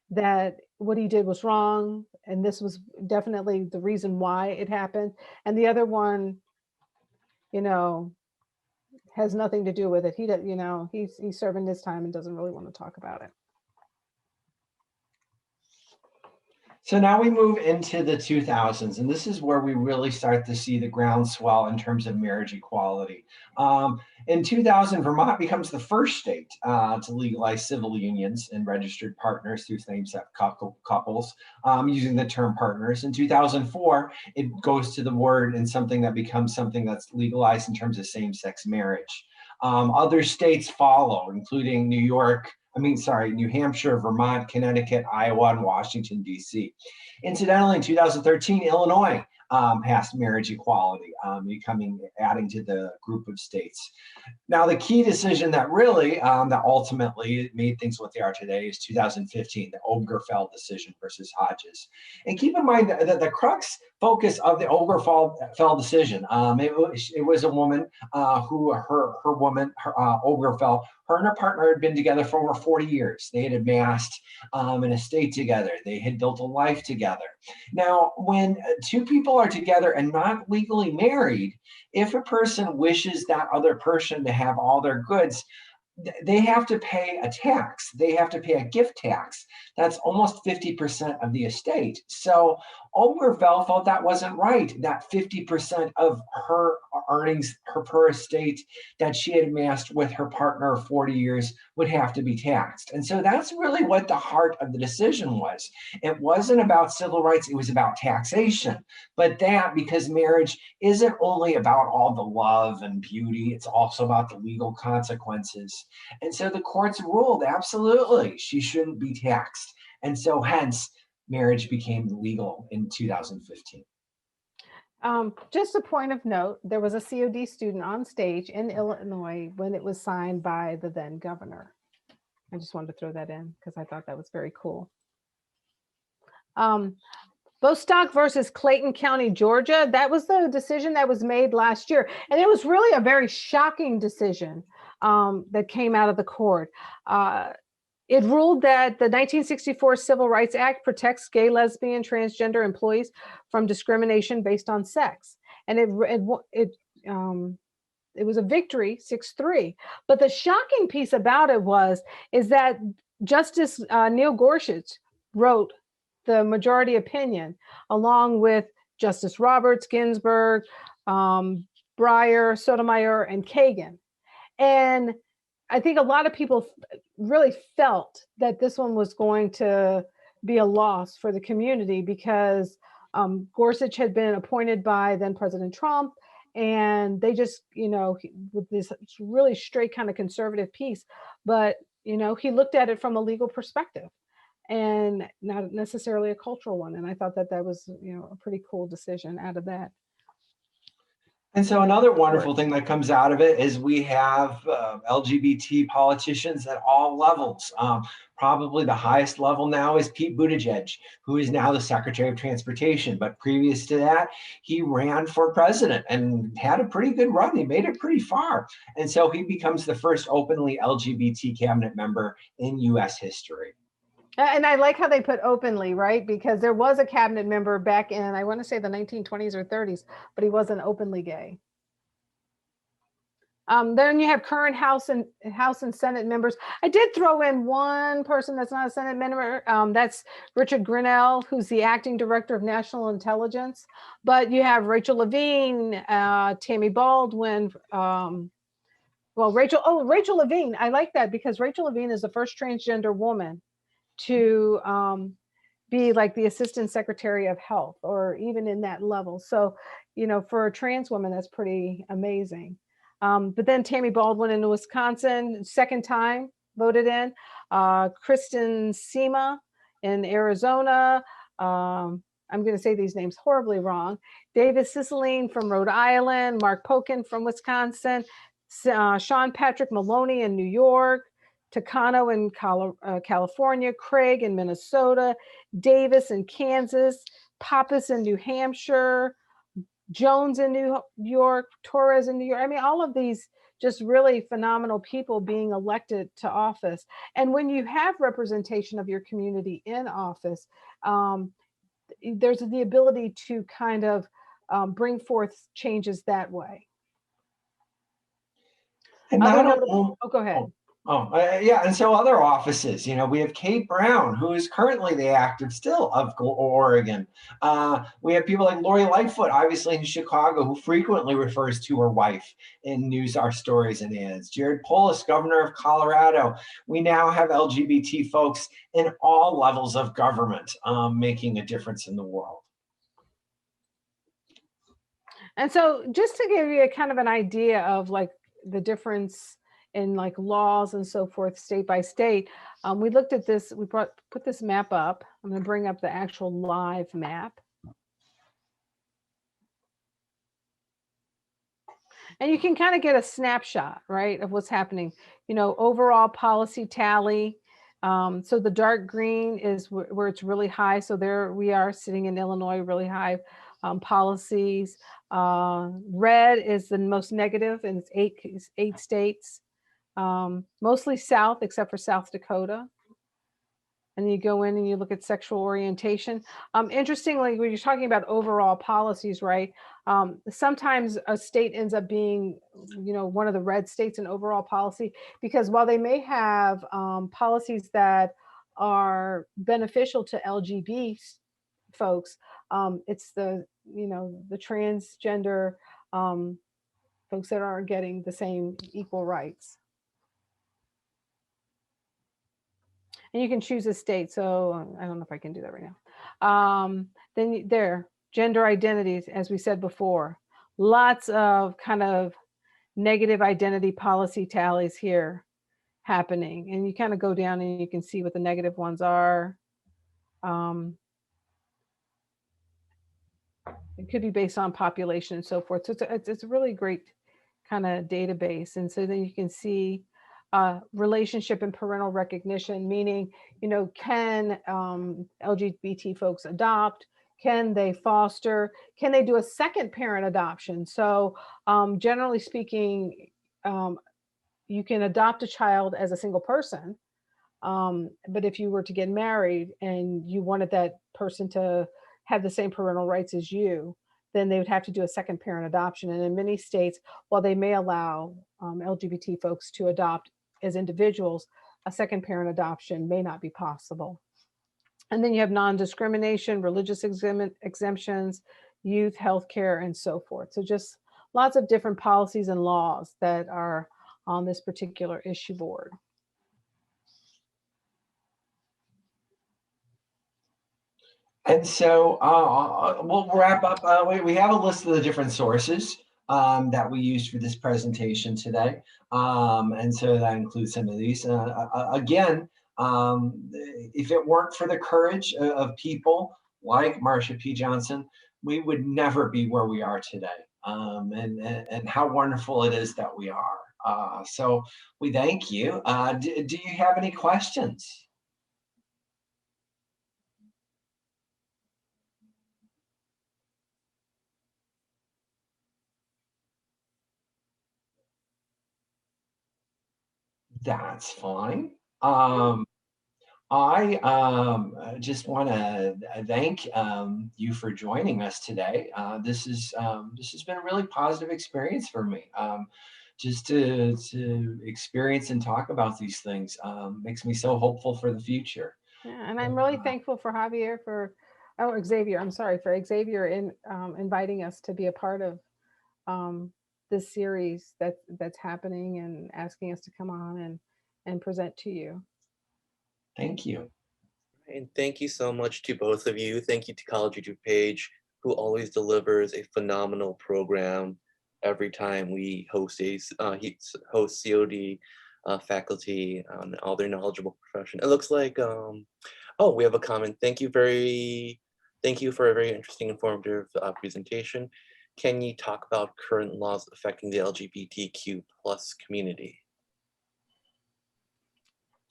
that what he did was wrong, and this was definitely the reason why it happened. And the other one, you know, has nothing to do with it. He does, you know, he's serving his time and doesn't really want to talk about it. So now we move into the 2000s, and this is where we really start to see the groundswell in terms of marriage equality. In 2000, Vermont becomes the first state to legalize civil unions and registered partners through same-sex couples, using the term partners. In 2004, it goes to the word and something that becomes something that's legalized in terms of same-sex marriage. Other states follow, including New Hampshire, Vermont, Connecticut, Iowa, and Washington, D.C. Incidentally, in 2013, Illinois passed marriage equality, adding to the group of states. Now, the key decision that really, that ultimately made things what they are today is 2015, the Obergefell decision versus Hodges. And keep in mind that the crux focus of the Obergefell decision, it was a woman Obergefell, her and her partner had been together for over 40 years. They had amassed an estate together. They had built a life together. Now, when two people are together and not legally married, if a person wishes that other person to have all their goods, they have to pay a tax. They have to pay a gift tax. That's almost 50% of the estate. So Obergefell felt that wasn't right, that 50% of her earnings, her estate that she had amassed with her partner of 40 years would have to be taxed. And so that's really what the heart of the decision was. It wasn't about civil rights, it was about taxation. But that, because marriage isn't only about all the love and beauty, it's also about the legal consequences. And so the courts ruled absolutely she shouldn't be taxed. And so hence marriage became legal in 2015. Just a point of note, there was a COD student on stage in Illinois when it was signed by the then governor. I just wanted to throw that in because I thought that was very cool. Bostock versus Clayton County, Georgia. That was the decision that was made last year. And it was really a very shocking decision that came out of the court. It ruled that the 1964 Civil Rights Act protects gay, lesbian, transgender employees from discrimination based on sex. And it was a victory, 6-3. But the shocking piece about it is that Justice Neil Gorsuch wrote the majority opinion, along with Justice Roberts, Ginsburg, Breyer, Sotomayor, and Kagan. And I think a lot of people really felt that this one was going to be a loss for the community because Gorsuch had been appointed by then President Trump, and they just, with this really straight kind of conservative piece, but, he looked at it from a legal perspective and not necessarily a cultural one. And I thought that was, a pretty cool decision out of that. And so another wonderful thing that comes out of it is we have LGBT politicians at all levels. Probably the highest level now is Pete Buttigieg, who is now the Secretary of Transportation. But previous to that, he ran for president and had a pretty good run. He made it pretty far. And so he becomes the first openly LGBT cabinet member in U.S. history. And I like how they put openly, right? Because there was a cabinet member back in, I want to say the 1920s or 30s, but he wasn't openly gay. Then you have current House and Senate members. I did throw in one person that's not a Senate member. That's Richard Grinnell, who's the acting director of national intelligence. But you have Rachel Levine, Tammy Baldwin. Rachel Levine. I like that because Rachel Levine is the first transgender woman to be like the Assistant Secretary of Health, or even in that level. So, for a trans woman, that's pretty amazing. But then Tammy Baldwin in Wisconsin, second time voted in. Kristen Sima in Arizona. I'm going to say these names horribly wrong. David Cicilline from Rhode Island. Mark Pokin from Wisconsin. Sean Patrick Maloney in New York. Takano in California, Craig in Minnesota, Davis in Kansas, Pappas in New Hampshire, Jones in New York, Torres in New York. I mean, all of these just really phenomenal people being elected to office. And when you have representation of your community in office, there's the ability to kind of bring forth changes that way. And go ahead. Oh, yeah, and so other offices, we have Kate Brown, who is currently the active still of Oregon. We have people like Lori Lightfoot, obviously in Chicago, who frequently refers to her wife in news, our stories and ads. Jared Polis, governor of Colorado. We now have LGBT folks in all levels of government making a difference in the world. And so just to give you a kind of an idea of like the difference in like laws and so forth, state by state, we looked at this, put this map up. I'm going to bring up the actual live map. And you can kind of get a snapshot, right, of what's happening, overall policy tally. So the dark green is where it's really high. So there we are sitting in Illinois, really high policies. Red is the most negative, and it's eight states, mostly South, except for South Dakota. And you go in and you look at sexual orientation. Interestingly, when you're talking about overall policies, right? Sometimes a state ends up being, one of the red states in overall policy, because while they may have policies that are beneficial to LGBT folks, it's the transgender folks that aren't getting the same equal rights. And you can choose a state. So I don't know if I can do that right now. Then there, gender identities, as we said before, lots of kind of negative identity policy tallies here happening. And you kind of go down and you can see what the negative ones are. It could be based on population and so forth. So it's a really great kind of database. And so then you can see relationship and parental recognition, meaning, can LGBT folks adopt? Can they foster? Can they do a second parent adoption? So generally speaking, you can adopt a child as a single person. But if you were to get married and you wanted that person to have the same parental rights as you, then they would have to do a second parent adoption. And in many states, while they may allow LGBT folks to adopt as individuals, a second parent adoption may not be possible. And then you have non-discrimination, religious exemptions, youth, healthcare, and so forth. So just lots of different policies and laws that are on this particular issue board. And so we'll wrap up. We have a list of the different sources that we used for this presentation today. And so that includes some of these. Again, if it weren't for the courage of people like Marsha P. Johnson, we would never be where we are today. And how wonderful it is that we are. So we thank you. Do you have any questions? That's fine. I just want to thank you for joining us today. This has been a really positive experience for me. Just to experience and talk about these things makes me so hopeful for the future. Yeah, and I'm really thankful for Xavier. I'm sorry, for Xavier in inviting us to be a part of this series that's happening and asking us to come on and present to you. Thank you. And thank you so much to both of you. Thank you to College of DuPage, who always delivers a phenomenal program every time we host COD faculty on all their knowledgeable profession. It looks like, oh, we have a comment. Thank you for a very interesting, informative presentation. Can you talk about current laws affecting the LGBTQ plus community?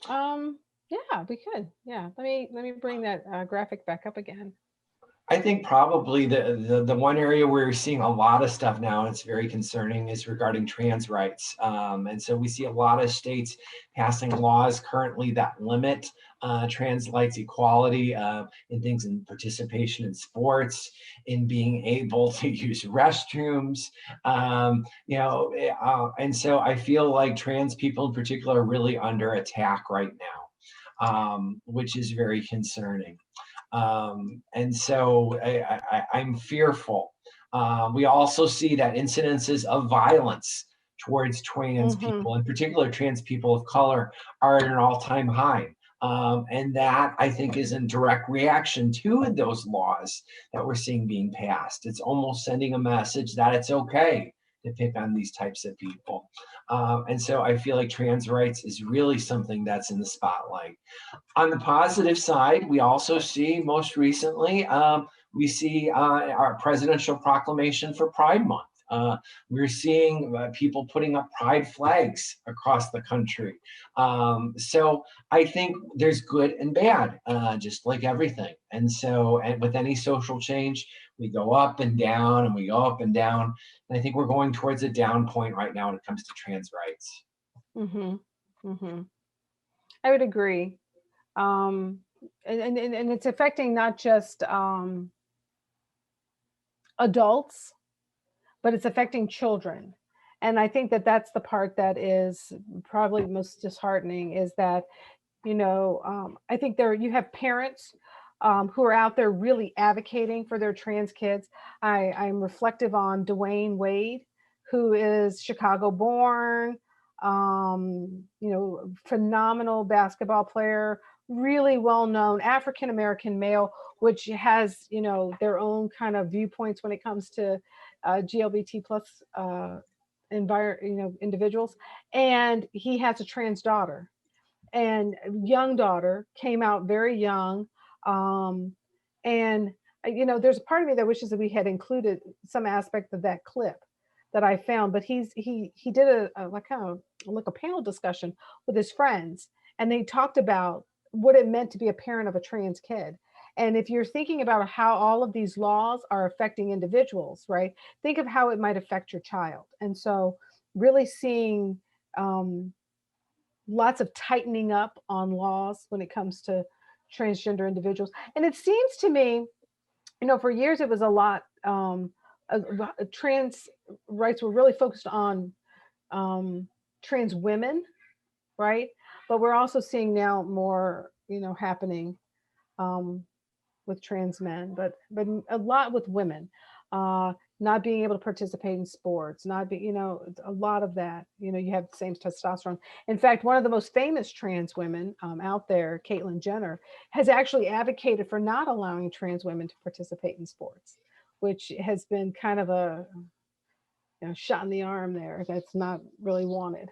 Yeah, we could. Yeah, let me bring that graphic back up again. I think probably the one area where you're seeing a lot of stuff now, and it's very concerning, is regarding trans rights. And so we see a lot of states passing laws currently that limit trans rights equality in things in participation in sports, in being able to use restrooms, and so I feel like trans people in particular are really under attack right now, which is very concerning. And so I'm fearful. We also see that incidences of violence towards trans people, in particular trans people of color, are at an all-time high. And that, I think, is in direct reaction to those laws that we're seeing being passed. It's almost sending a message that it's okay to pick on these types of people. And so I feel like trans rights is really something that's in the spotlight. On the positive side, we also see most recently, we see our presidential proclamation for Pride Month. We're seeing people putting up pride flags across the country. So I think there's good and bad, just like everything. And so, and with any social change, we go up and down and we go up and down. And I think we're going towards a down point right now when it comes to trans rights. I would agree. And it's affecting not just adults, but it's affecting children. And I think that that's the part that is probably most disheartening, is that, I think you have parents who are out there really advocating for their trans kids. I'm reflective on Dwayne Wade, who is Chicago born, phenomenal basketball player, really well-known African-American male, which has, their own kind of viewpoints when it comes to GLBT plus individuals. And he has a trans daughter, and young daughter, came out very young. And there's a part of me that wishes that we had included some aspect of that clip that I found, but he did a panel discussion with his friends, and they talked about what it meant to be a parent of a trans kid. And if you're thinking about how all of these laws are affecting individuals, right? Think of how it might affect your child. And so really seeing lots of tightening up on laws when it comes to transgender individuals. And it seems to me, for years it was a lot, trans rights were really focused on trans women, right? But we're also seeing now more, happening with trans men, but a lot with women, not being able to participate in sports, not be, a lot of that, you have the same testosterone. In fact, one of the most famous trans women out there, Caitlyn Jenner, has actually advocated for not allowing trans women to participate in sports, which has been kind of a shot in the arm there. That's not really wanted.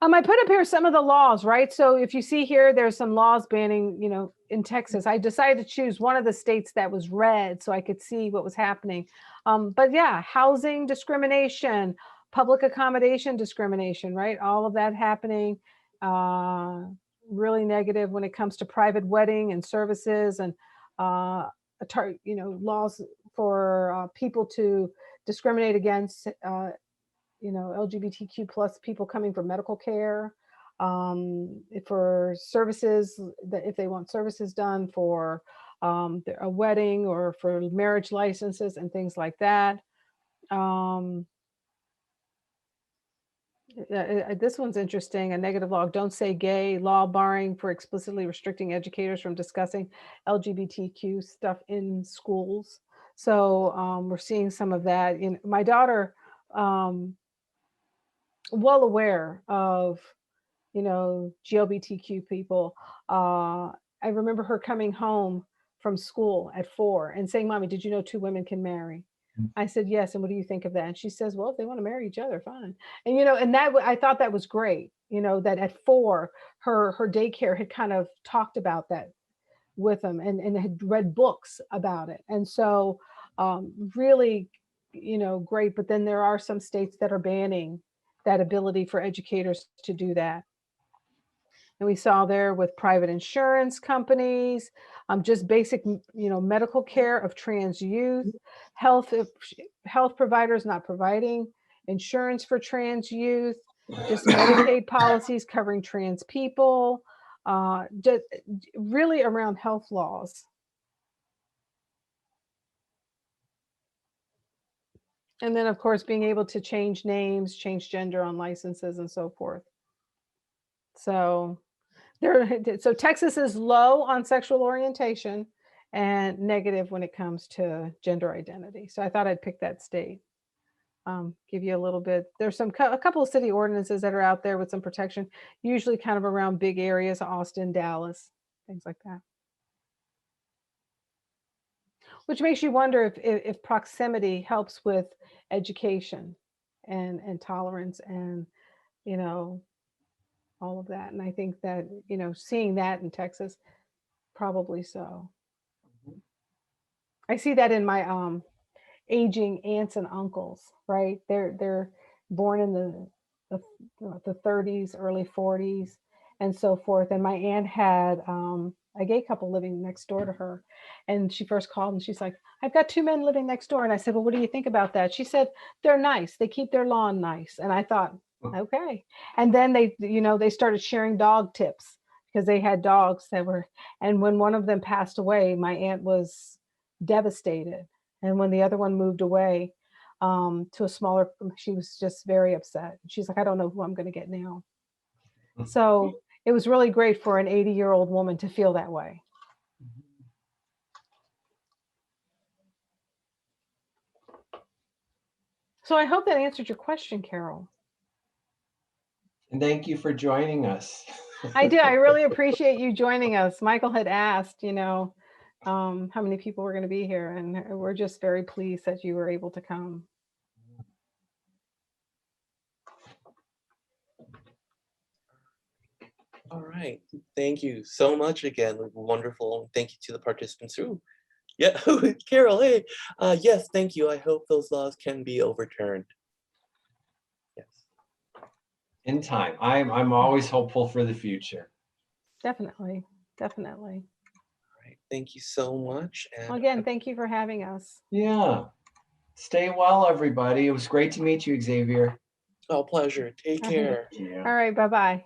I put up here some of the laws, right? So if you see here, there's some laws banning, in Texas. I decided to choose one of the states that was red so I could see what was happening. But yeah, housing discrimination, public accommodation discrimination, right? All of that happening. Really negative when it comes to private wedding and services, and laws for people to discriminate against LGBTQ plus people coming for medical care, for services, that if they want services done for a wedding or for marriage licenses and things like that. This one's interesting. A negative law, don't say gay, law barring for explicitly restricting educators from discussing LGBTQ stuff in schools. So we're seeing some of that. My daughter, well aware of, GLBTQ people. I remember her coming home from school at 4 and saying, "Mommy, did you know 2 women can marry?" I said, "Yes. And what do you think of that?" And she says, "Well, if they want to marry each other, fine." And, and that, I thought that was great, that at 4, her daycare had kind of talked about that with them, and had read books about it. And so really, great. But then there are some states that are banning that ability for educators to do that. And we saw there with private insurance companies, just basic, medical care of trans youth, health providers not providing insurance for trans youth, just Medicaid policies covering trans people, just really around health laws. And then, of course, being able to change names, change gender on licenses and so forth. So Texas is low on sexual orientation and negative when it comes to gender identity. So I thought I'd pick that state. Give you a little bit. There's a couple of city ordinances that are out there with some protection, usually kind of around big areas, Austin, Dallas, things like that. Which makes you wonder if proximity helps with education and tolerance and, all of that. And I think that, seeing that in Texas, probably so. I see that in my aging aunts and uncles, right? They're born in the 30s, early 40s, and so forth. And my aunt had a gay couple living next door to her. And she first called and she's like, I've got 2 men living next door. And I said, well, what do you think about that? She said, they're nice. They keep their lawn nice. And I thought, okay. And then they started sharing dog tips because they had dogs and when one of them passed away, my aunt was devastated. And when the other one moved away to a smaller, she was just very upset. She's like, I don't know who I'm going to get now. So it was really great for an 80-year-old woman to feel that way. So I hope that answered your question, Carol. And thank you for joining us. I do. I really appreciate you joining us. Michael had asked, how many people were going to be here, and we're just very pleased that you were able to come. All right. Thank you so much again. Wonderful. Thank you to the participants. Ooh. Yeah, Carol, hey. Yes, thank you. I hope those laws can be overturned. Yes. In time. I'm always hopeful for the future. Definitely. Definitely. All right. Thank you so much. And well, again, thank you for having us. Yeah. Stay well, everybody. It was great to meet you, Xavier. Oh, pleasure. Take care. Yeah. All right. Bye-bye.